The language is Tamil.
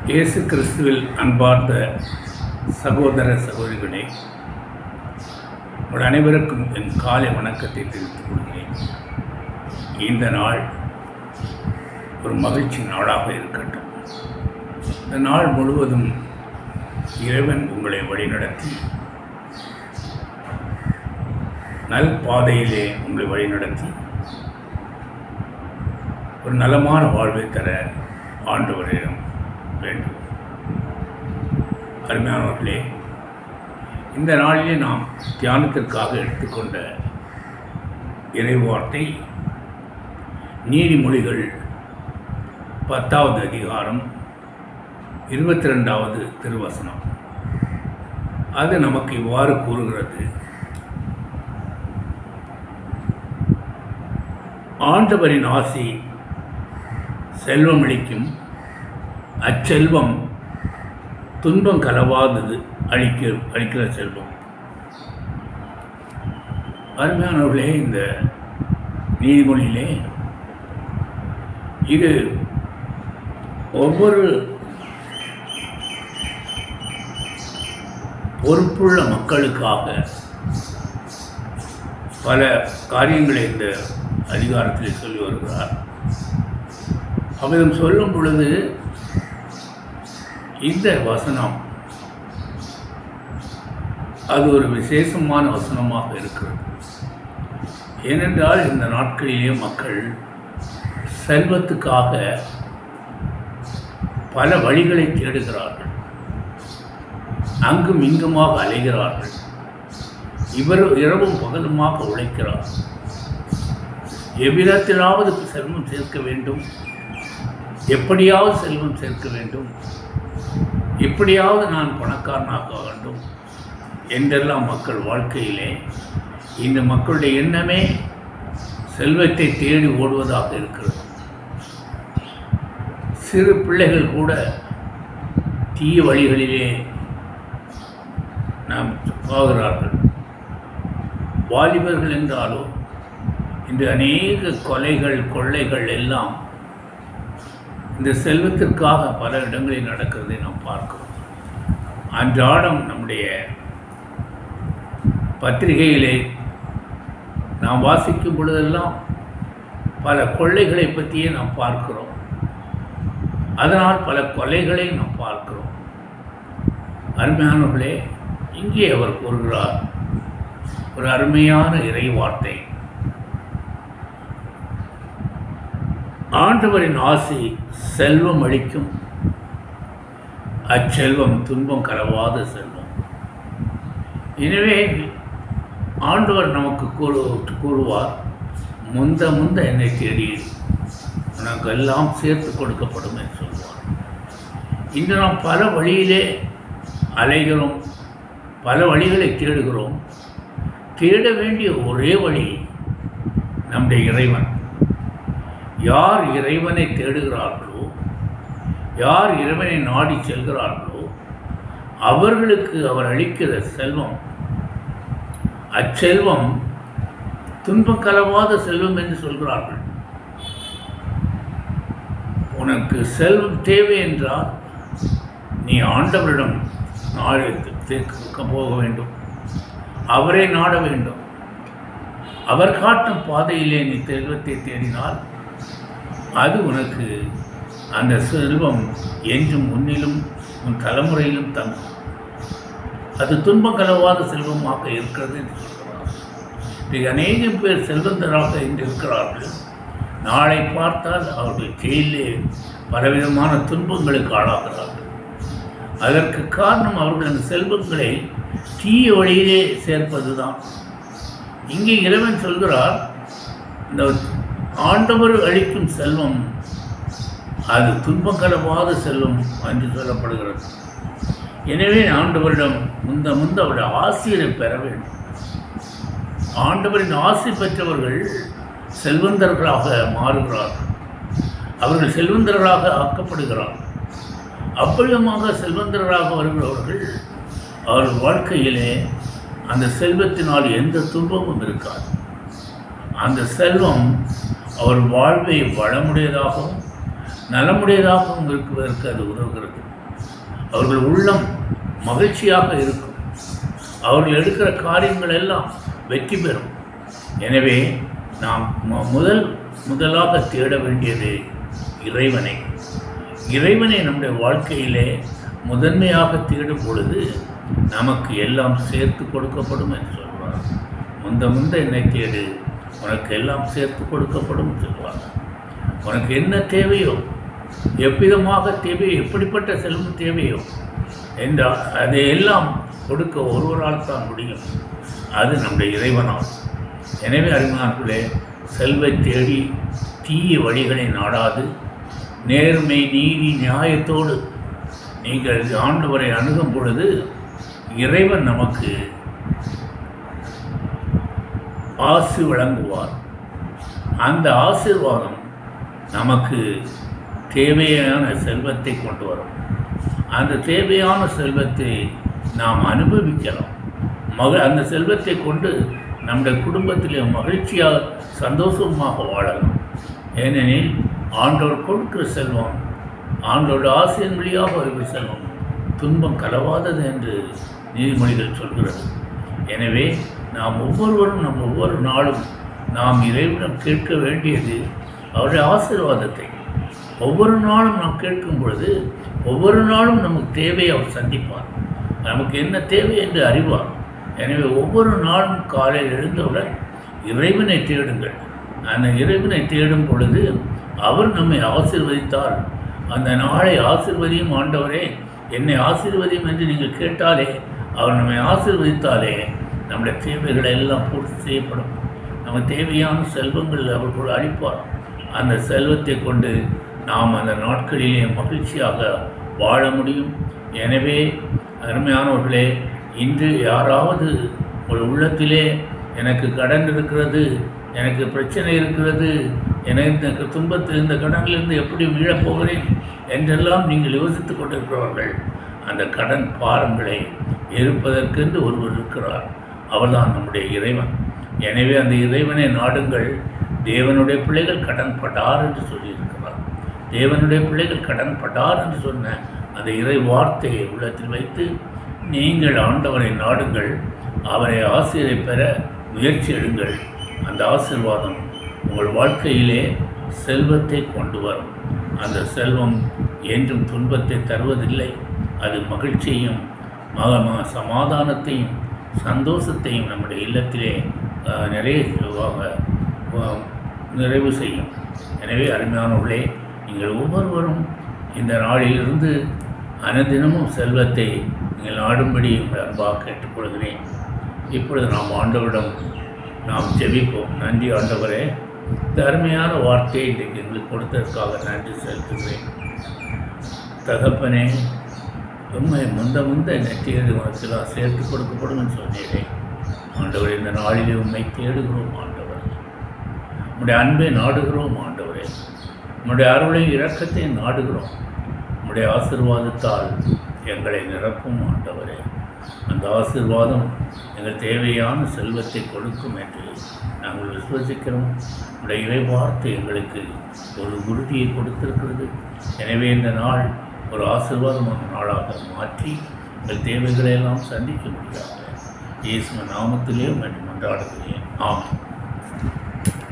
இயேசு கிறிஸ்துவில் அன்பார்ந்த சகோதர சகோதரிகளே, உங்கள் அனைவருக்கும் என் காலை வணக்கத்தை தெரிவித்துக் கொள்கிறேன். இந்த நாள் ஒரு மகிழ்ச்சி நாளாக இருக்கட்டும். இந்த நாள் முழுவதும் இறைவன் உங்களை வழிநடத்தி நல் பாதையிலே உங்களை வழிநடத்தி ஒரு நலமான வாழ்வை தர ஆண்டவரிடம் வேண்டும். அருமையானவர்களே, இந்த நாளிலே நாம் தியானத்திற்காக எடுத்துக்கொண்ட இறைவார்த்தை நீதிமொழிகள் 10வது அதிகாரம் 22வது திருவசனம். அது நமக்கு இவ்வாறு கூறுகிறது: ஆண்டவரின் ஆசி செல்வமளிக்கும், அச்செல்வம் துன்பம் கலவாதது அளிக்கிற செல்வம். அருமையானவர்களே, இந்த நீதிமொழியிலே இது ஒவ்வொரு பொறுப்புள்ள மக்களுக்காக பல காரியங்களை இந்த அதிகாரத்தில் சொல்லி வருகிறார். அவ்விதம் சொல்லும் பொழுது இந்த வசனம் அது ஒரு விசேஷமான வசனமாக இருக்கிறது. ஏனென்றால் இந்த நாட்களிலே மக்கள் செல்வத்துக்காக பல வழிகளை தேடுகிறார்கள், அங்கும் இங்குமாக அலைகிறார்கள், இரவும் பகலுமாக உழைக்கிறார்கள். எவ்விதத்திலாவது செல்வம் சேர்க்க வேண்டும், எப்படியாவது செல்வம் சேர்க்க வேண்டும், எப்படியாவது நான் பணக்காரனாக வேண்டும் என்றெல்லாம் மக்கள் வாழ்க்கையிலே இந்த மக்களுடைய எண்ணமே செல்வத்தை தேடி ஓடுவதாக இருக்கிறது. சிறு பிள்ளைகள் கூட தீய வழிகளிலே நாம் போகிறார்கள். வாலிபர்கள் என்றாலோ இன்று அநேக கொலைகள் கொள்ளைகள் எல்லாம் இந்த செல்வத்திற்காக பல இடங்களில் நடக்கிறதை நாம் பார்க்கிறோம். அன்றாடம் நம்முடைய பத்திரிகையிலே நாம் வாசிக்கும் பொழுதெல்லாம் பல கொள்ளைகளை பற்றியே நாம் பார்க்கிறோம். அதனால் பல கொலைகளை நாம் பார்க்கிறோம். அருமையானவர்களே, இங்கே அவர் கூறுகிறார் ஒரு அருமையான இறை வார்த்தை: ஆண்டவரின் ஆசி செல்வம் அளிக்கும், அச்செல்வம் துன்பம் கலவாத செல்வம். எனவே ஆண்டவர் நமக்கு கூறுவார், முந்த என்னை தேடி உனக்கு எல்லாம் சேர்த்து கொடுக்கப்படும் என்று சொல்வார். இன்று நாம் பல வழியிலே அலைகிறோம், பல வழிகளை தேடுகிறோம். தேட வேண்டிய ஒரே வழி நம்முடைய இறைவன். யார் இறைவனை தேடுகிறார்களோ, யார் இறைவனை நாடி செல்கிறார்களோ அவர்களுக்கு அவர் அளிக்கிற செல்வம், அச்செல்வம் துன்பம் கலவாத செல்வம் என்று சொல்கிறார்கள். உனக்கு செல்வம் தேவை என்றால் நீ ஆண்டவரிடம் போக வேண்டும், அவரை நாட வேண்டும். அவர் காட்டும் பாதையிலே நீ செல்வத்தை தேடினால் அது உனக்கு அந்த செல்வம் என்றும் முன்னிலும் உன் தலைமுறையிலும் தங்கும். அது துன்பம் கலவாத செல்வமாக இருக்கிறது என்று சொல்கிறார். இன்றைக்கு அநேகம் பேர் செல்வந்தராக இன்று இருக்கிறார்கள். நாளை பார்த்தால் அவர்கள் ஜெயிலே பலவிதமான துன்பங்களுக்கு ஆளாகிறார்கள். அதற்கு காரணம் அவர்கள் அந்த செல்வங்களை தீய வழியிலே சேர்ப்பது தான். இங்கே இறைவன் சொல்கிறார், இந்த ஆண்டவர் அளிக்கும் செல்வம் அது துன்பம் கலவாத செல்வம் என்று சொல்லப்படுகிறது. எனவே ஆண்டவரிடம் முந்த அவருடைய ஆசிரியரை பெற வேண்டும். ஆண்டவரின் ஆசி பெற்றவர்கள் செல்வந்தர்களாக மாறுகிறார்கள், அவர்கள் செல்வந்தர்களாக ஆக்கப்படுகிறார்கள். அவ்வளமாக செல்வந்தர்களாக வருகிறவர்கள் அவர்கள் வாழ்க்கையிலே அந்த செல்வத்தினால் எந்த துன்பமும் இருக்காது. அந்த செல்வம் அவர் வாழ்வை வளமுடையதாகவும் நலமுடையதாகவும் இருக்குவதற்கு அது உதவுகிறது. அவர்கள் உள்ளம் மகிழ்ச்சியாக இருக்கும். அவர்கள் எடுக்கிற காரியங்கள் எல்லாம் வெற்றி பெறும். எனவே நாம் முதலாக தேட வேண்டியது இறைவனை. இறைவனை நம்முடைய வாழ்க்கையிலே முதன்மையாக தேடும் பொழுது நமக்கு எல்லாம் சேர்த்து கொடுக்கப்படும் என்று சொல்வார். முந்த என்னை தேடு, உனக்கு எல்லாம் சேர்த்து கொடுக்கப்படும் சொல்வார். உனக்கு என்ன தேவையோ, எவ்விதமாக தேவையோ, எப்படிப்பட்ட செல்வம் தேவையோ என்றால் அதையெல்லாம் கொடுக்க ஒருவரால் தான் முடியும். அது நம்முடைய இறைவனால். எனவே அருமையானவர்களே, செல்வை தேடி தீய வழிகளை நாடாது நேர்மை, நீதி, நியாயத்தோடு நீங்கள் ஆண்டவரை அணுகும் பொழுது இறைவன் நமக்கு ஆசி வழங்குவார். அந்த ஆசீர்வாதம் நமக்கு தேவையான செல்வத்தை கொண்டு வரும். அந்த தேவையான செல்வத்தை நாம் அனுபவிக்கலாம். அந்த செல்வத்தை கொண்டு நம்முடைய குடும்பத்திலே மகிழ்ச்சியாக சந்தோஷமாக வாழலாம். ஏனெனில் ஆண்டவர் கொடுக்கிற செல்வம், ஆண்டோட ஆசையின் வழியாக வருகிற செல்வம் துன்பம் கலவாதது என்று நீதிமொழிகள் சொல்கிறது. எனவே நாம் ஒவ்வொருவரும் ஒவ்வொரு நாளும் நாம் இறைவனிடம் கேட்க வேண்டியது அவருடைய ஆசீர்வாதத்தை. ஒவ்வொரு நாளும் நாம் கேட்கும் பொழுது ஒவ்வொரு நாளும் நமக்கு தேவையை அவர் சந்திப்பார். நமக்கு என்ன தேவை என்று அறிவார். எனவே ஒவ்வொரு நாளும் காலையில் எழுந்தவுடன் இறைவனை தேடுங்கள். அந்த இறைவனை தேடும் பொழுது அவர் நம்மை ஆசீர்வதித்தால், அந்த நாளை ஆசீர்வதியும் ஆண்டவரே என்னை ஆசீர்வதியும் என்று நீங்கள் கேட்டாலே, அவர் நம்மை ஆசீர்வதித்தாலே நம்முடைய தேவைகளை எல்லாம் பூர்த்தி செய்யப்படும். நம்ம தேவையான செல்வங்கள் அவர்கள் அளிப்பார். அந்த செல்வத்தை கொண்டு நாம் அந்த நாட்களிலே மகிழ்ச்சியாக வாழ முடியும். எனவே அருமையானவர்களே, இன்று யாராவது ஒரு உள்ளத்திலே எனக்கு கடன் இருக்கிறது, எனக்கு பிரச்சனை இருக்கிறது, எனக்கு துன்பத்தில் இந்த கடனிலிருந்து எப்படி மீளப்போகிறேன் என்றெல்லாம் நீங்கள் யோசித்து கொண்டிருக்கிறவர்கள், அந்த கடன் பாரங்களை இருப்பதற்கென்று ஒருவர் இருக்கிறார். அவர்தான் நம்முடைய இறைவன். எனவே அந்த இறைவனை நாடுங்கள். தேவனுடைய பிள்ளைகள் கடன் படார் என்று சொல்லியிருக்கிறார். தேவனுடைய பிள்ளைகள் கடன் படார் என்று சொன்ன அந்த இறை வார்த்தையை உள்ளத்தில் வைத்து நீங்கள் ஆண்டவரை நாடுங்கள். அவரை ஆசிரியரை பெற முயற்சி எடுங்கள். அந்த ஆசீர்வாதம் உங்கள் வாழ்க்கையிலே செல்வத்தை கொண்டு வரும். அந்த செல்வம் என்றும் துன்பத்தை தருவதில்லை. அது மகிழ்ச்சியையும் சமாதானத்தையும் சந்தோஷத்தையும் நம்முடைய இல்லத்திலே நிறைவு செய்யும். எனவே அருமையானவர்களே, நீங்கள் ஒவ்வொருவரும் இந்த நாளிலிருந்து அனுதினமும் செல்வத்தை நீங்கள் நாடும்படி உங்கள் அன்பாக கேட்டுக்கொள்கிறேன். இப்பொழுது நாம் ஆண்டவரிடம் நாம் ஜெபிப்போம். நன்றி ஆண்டவரே, இந்த அருமையான வார்த்தையை இன்றைக்கு எங்களுக்கு கொடுத்ததற்காக நன்றி செலுத்துகிறேன். தகப்பனே, உண்மை முந்த நெற்றியது உனக்கெல்லாம் சேர்த்து கொடுக்கப்படும் சொன்னீரேன். ஆண்டவரே, இந்த நாளிலே உண்மை தேடுகிறோம் ஆண்டவரே. உம்முடைய அன்பை நாடுகிறோம் ஆண்டவரே. உம்முடைய அருளையும் இரக்கத்தையும் நாடுகிறோம். உம்முடைய ஆசீர்வாதத்தால் எங்களை நிரப்பும் ஆண்டவரே. அந்த ஆசீர்வாதம் எங்கள் தேவையான செல்வத்தை கொடுக்கும் என்று நாங்கள் விசுவசிக்கிறோம். உடைய இறை வார்த்தை எங்களுக்கு ஒரு உறுதியை கொடுத்திருக்கிறது. எனவே இந்த நாள் ஒரு ஆசீர்வாதமான நாளாக மாற்றி எங்கள் தேவைகளை எல்லாம் சந்திக்க முடியாது. இயேசு நாமத்திலே மன்றாடுகிறேன். ஆமென்.